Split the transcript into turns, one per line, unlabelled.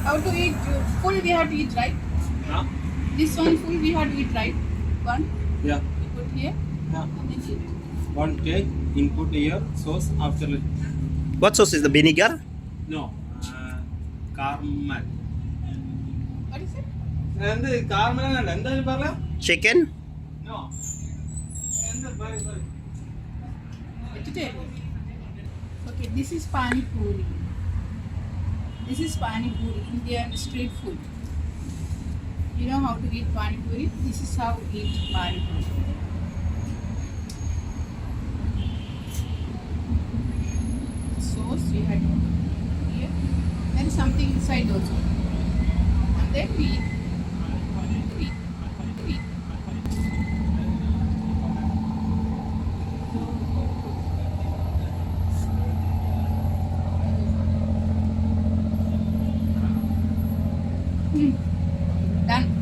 How to eat? Full we have to eat, right?
Huh?
This one full we have to eat, right? One.
Yeah.
You put here.
Yeah.
And then eat.
One cake, input here, sauce after.
What sauce is the vinegar?
No. Caramel.
What is it?
എന്ത് Carmel എന്നല്ല എന്താ പറയാ
Chicken?
No എന്ത് പറ
Vegetarian. Okay, this is Pani Puri. This is Pani Puri, Indian street food. You know how to eat Pani Puri? This is how we eat Pani Puri. Sauce we had here. Then something inside also. And then we eat. Done.